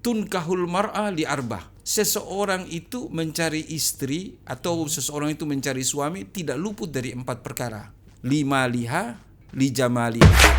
tunkahul mar'a li arbah. Seseorang itu mencari istri atau seseorang itu mencari suami tidak luput dari 4 perkara. Lima liha, li jamaliha.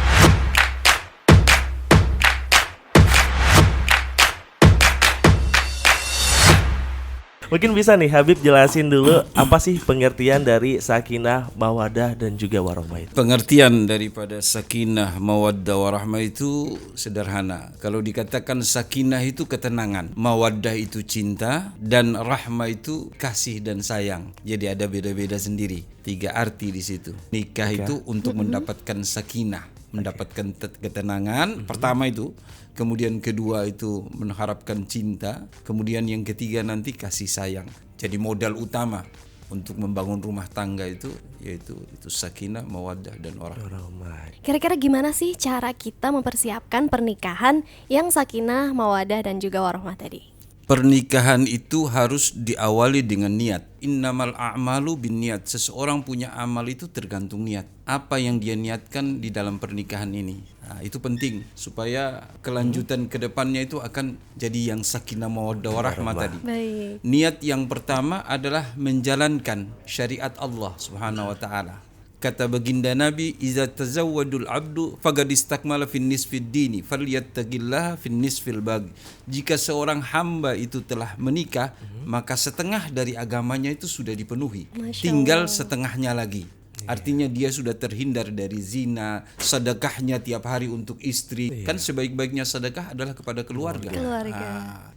Mungkin bisa nih Habib jelasin dulu apa sih pengertian dari sakinah, mawaddah dan juga warahmah itu. Pengertian daripada sakinah, mawaddah, warahmah itu sederhana. Kalau dikatakan sakinah itu ketenangan, mawaddah itu cinta, dan rahmah itu kasih dan sayang. Jadi ada beda-beda sendiri. 3 arti di situ. Nikah itu untuk mendapatkan sakinah, mendapatkan ketenangan. Pertama itu. Kemudian kedua itu mengharapkan cinta. Kemudian yang ketiga nanti kasih sayang. Jadi modal utama untuk membangun rumah tangga itu yaitu sakinah, mawaddah dan warahmah. Kira-kira gimana sih cara kita mempersiapkan pernikahan yang sakinah, mawaddah dan juga warahmah tadi? Pernikahan itu harus diawali dengan niat. Innamal a'malu binniyat. Seseorang punya amal itu tergantung niat. Apa yang dia niatkan di dalam pernikahan ini. Nah, itu penting supaya kelanjutan ke depannya itu akan jadi yang sakinah, mawaddah, warahmah tadi. Baik. Niat yang pertama adalah menjalankan syariat Allah Subhanahu wa taala. Kata baginda Nabi, "Iza tazawwadul abdu faqad istakmala fin nisfid dini, falyattaqillaha fin nisfil baqi." Jika seorang hamba itu telah menikah, maka setengah dari agamanya itu sudah dipenuhi. Tinggal setengahnya lagi. Artinya dia sudah terhindar dari zina, sedekahnya tiap hari untuk istri. Kan sebaik-baiknya sedekah adalah kepada keluarga.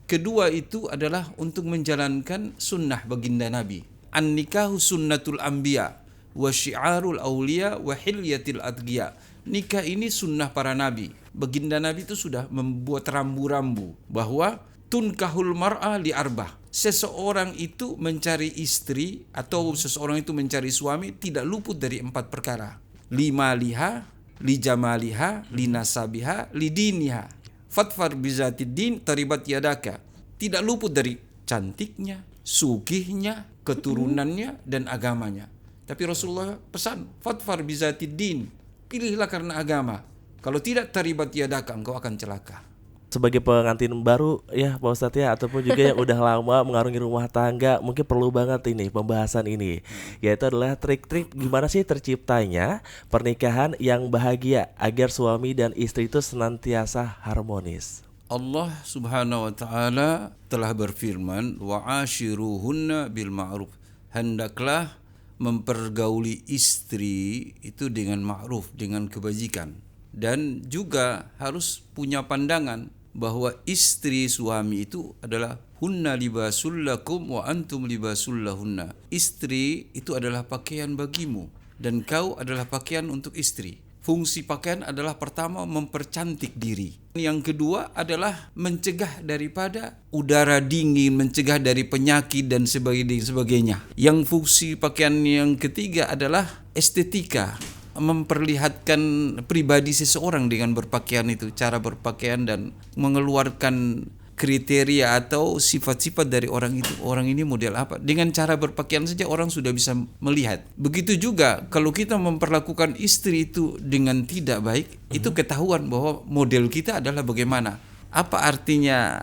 Kedua itu adalah untuk menjalankan sunnah baginda Nabi. An-nikahu sunnatul anbiya wa syi'arul awliya wa hilyatil adgiya. Nikah ini sunnah para nabi. Baginda Nabi itu sudah membuat rambu-rambu bahwa tunkahul mar'a li arbah. Seseorang itu mencari istri atau seseorang itu mencari suami tidak luput dari 4 perkara. Lima liha, li jamaliha, li nasabiha, li diniha. Fatfar bizatid din taribat yadaka. Tidak luput dari cantiknya, sugihnya, keturunannya dan agamanya. Tapi Rasulullah pesan, fatfar bizatid din, pilihlah karena agama. Kalau tidak taribat yadaka, engkau akan celaka. Sebagai pengantin baru ya Pak Ustadz ya, ataupun juga yang udah lama mengarungi rumah tangga, mungkin perlu banget ini pembahasan ini, yaitu adalah trik-trik gimana sih terciptanya pernikahan yang bahagia agar suami dan istri itu senantiasa harmonis. Allah Subhanahu wa taala telah berfirman, wa ashiruhunna bil ma'ruf. Hendaklah mempergauli istri itu dengan ma'ruf, dengan kebajikan. Dan juga harus punya pandangan bahwa istri suami itu adalah hunna libasul lakum wa antum libasul lahunna. Istri itu adalah pakaian bagimu dan kau adalah pakaian untuk istri. Fungsi pakaian adalah pertama mempercantik diri. Yang kedua adalah mencegah daripada udara dingin, mencegah dari penyakit dan sebagainya. Yang fungsi pakaian yang ketiga adalah estetika, memperlihatkan pribadi seseorang dengan berpakaian itu, cara berpakaian dan mengeluarkan kriteria atau sifat-sifat dari orang itu. Orang ini model apa? Dengan cara berpakaian saja orang sudah bisa melihat. Begitu juga kalau kita memperlakukan istri itu dengan tidak baik, itu ketahuan bahwa model kita adalah bagaimana. Apa artinya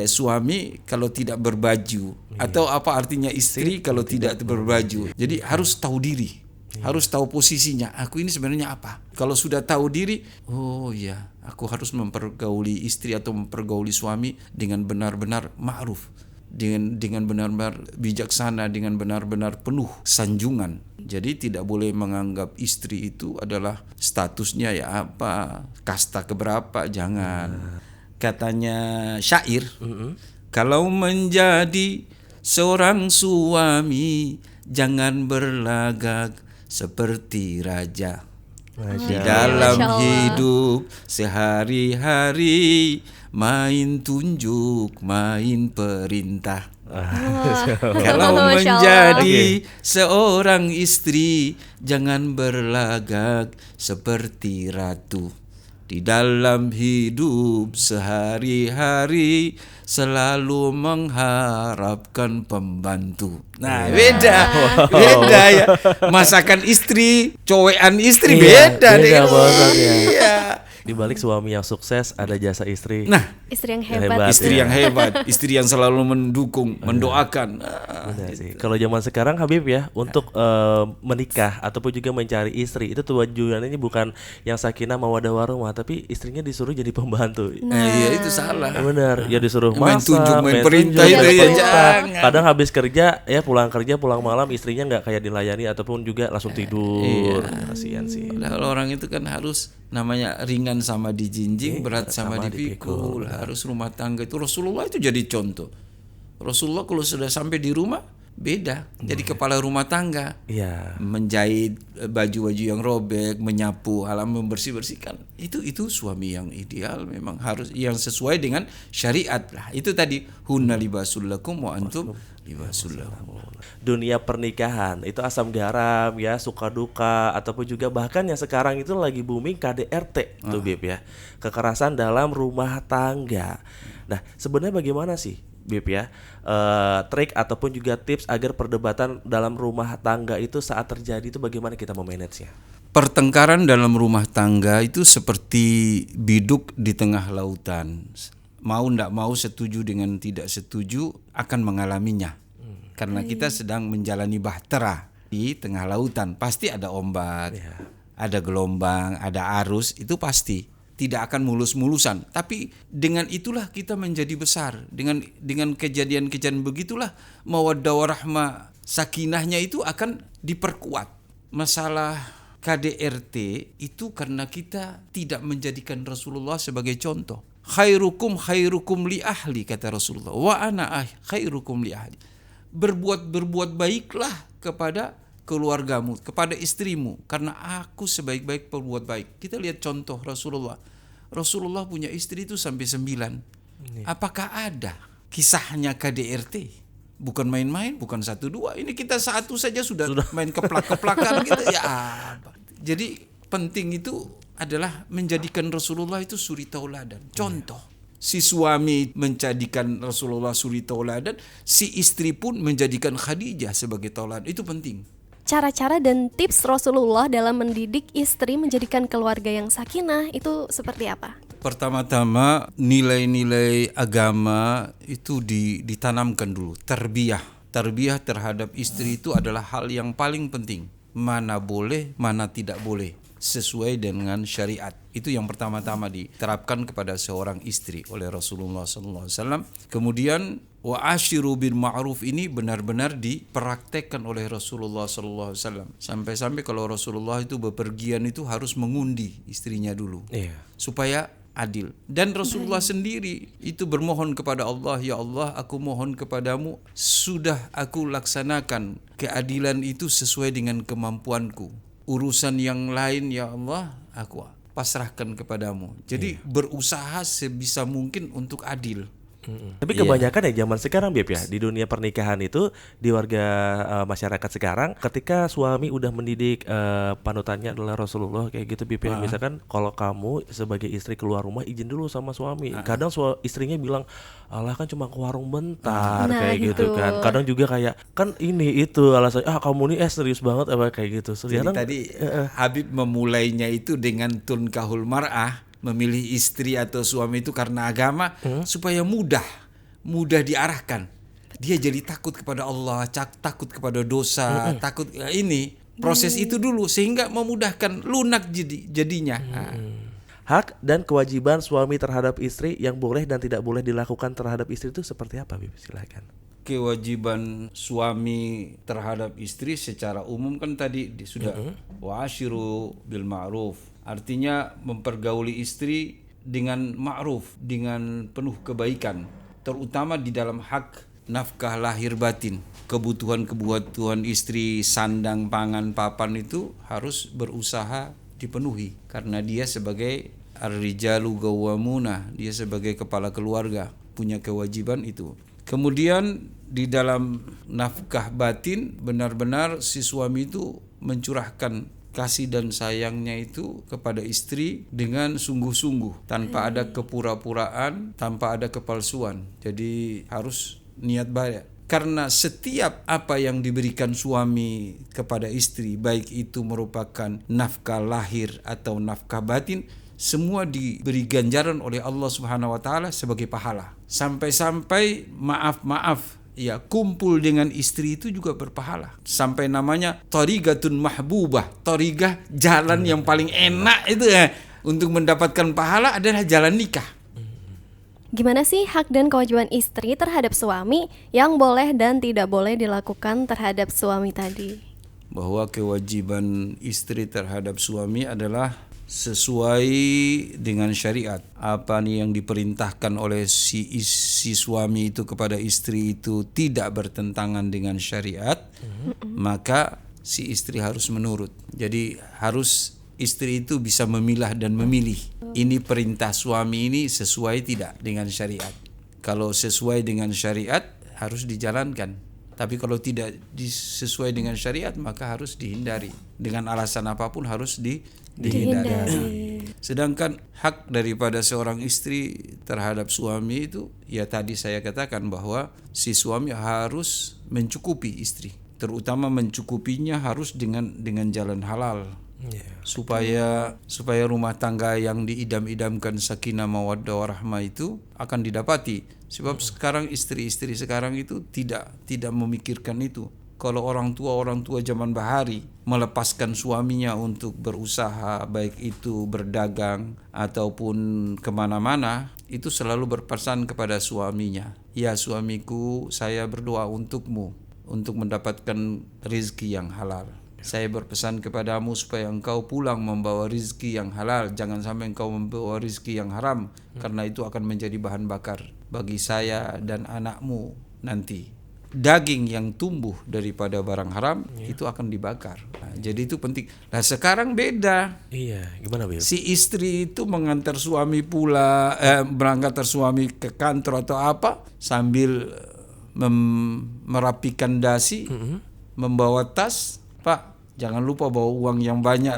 suami kalau tidak berbaju, atau apa artinya istri kalau tidak berbaju. Jadi harus tahu diri. Harus tahu posisinya. Aku ini sebenarnya apa? Kalau sudah tahu diri, oh iya, aku harus mempergauli istri atau mempergauli suami dengan benar-benar ma'ruf, dengan benar-benar bijaksana, dengan benar-benar penuh sanjungan. Jadi tidak boleh menganggap istri itu adalah statusnya ya apa, kasta keberapa, jangan. Katanya syair, kalau menjadi seorang suami jangan berlagak seperti raja. Di dalam hidup sehari-hari main tunjuk, main perintah. Kalau menjadi seorang istri jangan berlagak seperti ratu. Di dalam hidup sehari-hari selalu mengharapkan pembantu. Nah, beda ya. Masakan istri, cowean istri beda deh. Banget ya. Iya. Di balik suami yang sukses ada jasa istri. Nah, Istri yang Hebat. hebat. istri ya. yang hebat, istri yang selalu mendukung, mendoakan. Benar sih. Kalau zaman sekarang Habib ya, untuk menikah ataupun juga mencari istri itu tujuannya bukan yang sakinah mawaddah warahmah, tapi istrinya disuruh jadi pembantu. Iya, itu salah. Benar, ya disuruh Main masak, tunjuk, main perintah tunjuk, itu main ya, perintah. jangan. Kadang habis kerja ya pulang malam istrinya nggak kayak dilayani ataupun juga langsung tidur. Kasihan sih. Padahal orang itu kan harus namanya ringan sama dijinjing, berat sama dipikul. Harus rumah tangga itu Rasulullah itu jadi contoh. Rasulullah kalau sudah sampai di rumah beda, jadi kepala rumah tangga. Iya. Menjahit baju-baju yang robek, menyapu halaman, membersih-bersihkan. Itu suami yang ideal, memang harus yang sesuai dengan syariat lah. Itu tadi hunna libasul lakum wa antum libasul lahum. Dunia pernikahan itu asam garam ya, suka duka ataupun juga bahkan yang sekarang itu lagi booming KDRT tuh Bib ya. Kekerasan dalam rumah tangga. Nah, sebenarnya bagaimana sih Bib ya, trik ataupun juga tips agar perdebatan dalam rumah tangga itu saat terjadi itu bagaimana kita memanagenya? Pertengkaran dalam rumah tangga itu seperti biduk di tengah lautan. Mau ndak mau, setuju dengan tidak setuju akan mengalaminya. Karena kita sedang menjalani bahtera di tengah lautan. Pasti ada ombak, ada gelombang, ada arus, itu pasti. Tidak akan mulus-mulusan. Tapi dengan itulah kita menjadi besar. Dengan kejadian-kejadian begitulah mawaddah warahmah, sakinahnya itu akan diperkuat. Masalah KDRT itu karena kita tidak menjadikan Rasulullah sebagai contoh. Khairukum li ahli, kata Rasulullah. Wa ana khairukum li ahli. Berbuat baiklah kepada keluargamu, kepada istrimu, karena aku sebaik-baik perbuat baik. Kita lihat contoh Rasulullah. Rasulullah punya istri itu sampai 9. Apakah ada kisahnya KDRT? Bukan main-main, bukan 1-2. Ini kita satu saja sudah main keplak-keplakan gitu ya. Jadi penting itu adalah menjadikan Rasulullah itu suri tauladan, contoh. Si suami menjadikan Rasulullah suri tauladan, si istri pun menjadikan Khadijah sebagai tauladan. Itu penting. Cara-cara dan tips Rasulullah dalam mendidik istri menjadikan keluarga yang sakinah itu seperti apa? Pertama-tama nilai-nilai agama itu ditanamkan dulu. Tarbiyah terhadap istri itu adalah hal yang paling penting. Mana boleh, mana tidak boleh, sesuai dengan syariat. Itu yang pertama-tama diterapkan kepada seorang istri oleh Rasulullah SAW. Kemudian wa ashiru bil ma'ruf ini benar-benar dipraktekkan oleh Rasulullah SAW. Sampai-sampai kalau Rasulullah itu bepergian itu harus mengundi istrinya dulu, supaya adil. Dan Rasulullah sendiri itu bermohon kepada Allah, ya Allah, aku mohon kepadamu, sudah aku laksanakan keadilan itu sesuai dengan kemampuanku. Urusan yang lain ya Allah aku pasrahkan kepadamu. Jadi berusaha sebisa mungkin untuk adil. Tapi kebanyakan ya zaman sekarang Beb ya, di dunia pernikahan itu, di warga masyarakat sekarang, ketika suami udah mendidik panutannya adalah Rasulullah kayak gitu Beb ya, misalkan kalau kamu sebagai istri keluar rumah izin dulu sama suami. Kadang istrinya bilang, alah kan cuma ke warung bentar, kayak gitu kan. Kadang juga kayak kan ini itu alasan, kamu nih serius banget apa kayak gitu. Jadi tadi Habib memulainya itu dengan tunkahul mar'ah, memilih istri atau suami itu karena agama, supaya mudah diarahkan. Dia jadi takut kepada Allah, takut kepada dosa, takut ini proses itu dulu sehingga memudahkan, lunak jadinya. Hak dan kewajiban suami terhadap istri yang boleh dan tidak boleh dilakukan terhadap istri itu seperti apa, Bib? Silakan. Kewajiban suami terhadap istri secara umum kan tadi sudah wa ashiru bil ma'ruf. Artinya mempergauli istri dengan ma'ruf, dengan penuh kebaikan, terutama di dalam hak nafkah lahir batin. Kebutuhan istri, sandang, pangan, papan itu harus berusaha dipenuhi karena dia sebagai ar-rijalu qawwamuna, dia sebagai kepala keluarga punya kewajiban itu. Kemudian di dalam nafkah batin benar-benar si suami itu mencurahkan kasih dan sayangnya itu kepada istri dengan sungguh-sungguh, tanpa ada kepura-puraan, tanpa ada kepalsuan. Jadi harus niat baik. Karena setiap apa yang diberikan suami kepada istri, baik itu merupakan nafkah lahir atau nafkah batin, semua diberi ganjaran oleh Allah Subhanahu wa taala sebagai pahala. Sampai-sampai maaf ya, kumpul dengan istri itu juga berpahala. Sampai namanya thariqatun mahbubah, thariqah jalan yang paling enak itu ya untuk mendapatkan pahala adalah jalan nikah. Gimana sih hak dan kewajiban istri terhadap suami yang boleh dan tidak boleh dilakukan terhadap suami tadi? Bahwa kewajiban istri terhadap suami adalah sesuai dengan syariat. Apa nih yang diperintahkan oleh si suami itu kepada istri itu tidak bertentangan dengan syariat, maka si istri harus menurut. Jadi harus istri itu bisa memilah dan memilih. Ini perintah suami ini sesuai tidak dengan syariat. Kalau sesuai dengan syariat harus dijalankan. Tapi kalau tidak sesuai dengan syariat maka harus dihindari. Dengan alasan apapun harus dihindari. Sedangkan hak daripada seorang istri terhadap suami itu, ya tadi saya katakan bahwa si suami harus mencukupi istri. Terutama mencukupinya harus dengan jalan halal. Supaya rumah tangga yang diidam-idamkan sakinah mawaddah warahmah itu akan didapati. Sebab sekarang istri-istri sekarang itu tidak memikirkan itu. Kalau orang tua zaman bahari melepaskan suaminya untuk berusaha, baik itu berdagang ataupun kemana-mana, itu selalu berpesan kepada suaminya, ya suamiku, saya berdoa untukmu untuk mendapatkan rezeki yang halal. Saya berpesan kepadamu supaya engkau pulang membawa rizki yang halal. Jangan sampai engkau membawa rizki yang haram, karena itu akan menjadi bahan bakar bagi saya dan anakmu nanti. Daging yang tumbuh daripada barang haram itu akan dibakar. Nah, jadi itu penting. Nah sekarang beda. Iya, gimana Bib? Si istri itu mengantar suami berangkat suami ke kantor atau apa, sambil merapikan dasi, membawa tas. Pak, jangan lupa bawa uang yang banyak.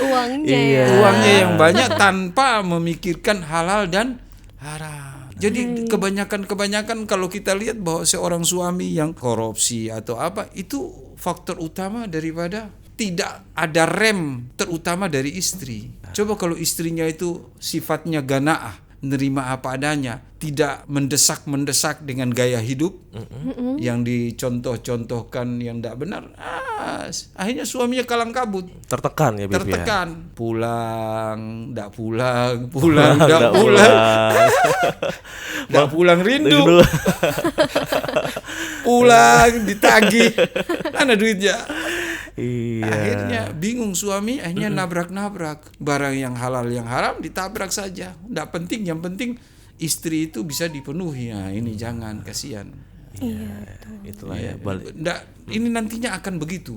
Uangnya yang banyak tanpa memikirkan halal dan haram. Jadi kebanyakan kalau kita lihat bahwa seorang suami yang korupsi atau apa, itu faktor utama daripada tidak ada rem terutama dari istri. Coba kalau istrinya itu sifatnya ganaah, menerima apa adanya, tidak mendesak dengan gaya hidup yang dicontoh-contohkan yang tidak benar, akhirnya suaminya kalang kabut, tertekan ya Bib, tertekan ya? Pulang tidak pulang rindu pulang ditagih, mana duitnya. Iya. Akhirnya bingung suami, akhirnya nabrak-nabrak barang yang halal yang haram ditabrak saja. Tidak penting, yang penting istri itu bisa dipenuhi. Nah, ini jangan, kasihan. Iya, itulah ya. Ini nantinya akan begitu.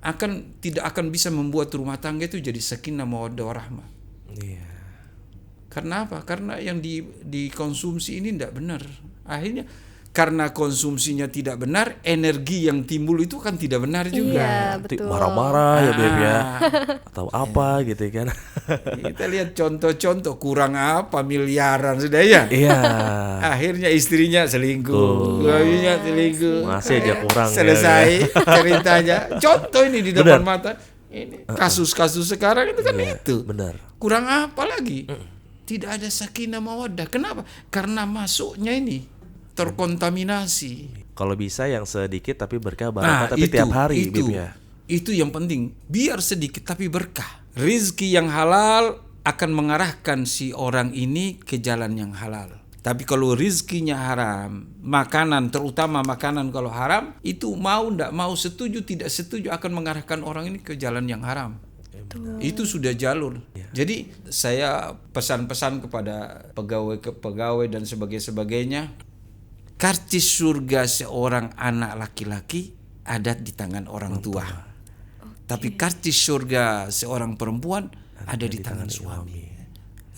Tidak akan bisa membuat rumah tangga itu jadi sakinah mawaddah warahmah. Iya. Karena apa? Karena yang dikonsumsi ini tidak benar. Akhirnya karena konsumsinya tidak benar, energi yang timbul itu kan tidak benar juga. Iya, betul. Marah-marah ya Beb ya. Atau apa gitu kan. Kita lihat contoh-contoh, kurang apa miliaran sudah ya. Iya. Akhirnya istrinya selingkuh, suaminya selingkuh. Masih aja kurang. Selesai ceritanya. Contoh ini di depan mata. Ini kasus-kasus sekarang itu kan itu. Benar. Kurang apa lagi? Tidak ada sakinah mawaddah. Kenapa? Karena masuknya ini terkontaminasi. Kalau bisa yang sedikit tapi berkah barokah, tapi tiap hari Bib ya. Itu yang penting. Biar sedikit tapi berkah. Rizki yang halal akan mengarahkan si orang ini ke jalan yang halal. Tapi kalau rizkinya haram, makanan, terutama makanan kalau haram, itu mau tidak mau, setuju tidak setuju, akan mengarahkan orang ini ke jalan yang haram. Itu sudah jalur. Jadi saya pesan-pesan kepada pegawai dan sebagainya. Karcis surga seorang anak laki-laki ada di tangan orang tua. Tapi karcis surga seorang perempuan ada di tangan suami.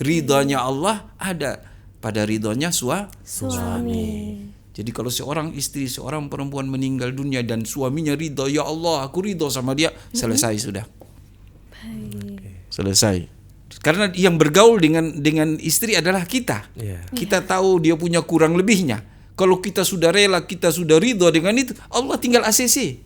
Ridhonya Allah ada pada ridhonya suami. Jadi kalau seorang istri, seorang perempuan meninggal dunia dan suaminya ridho, ya Allah aku ridho sama dia, selesai sudah. Selesai. Karena yang bergaul dengan istri adalah kita. Kita tahu dia punya kurang lebihnya. Kalau kita sudah rela, kita sudah ridho dengan itu, Allah tinggal ACC.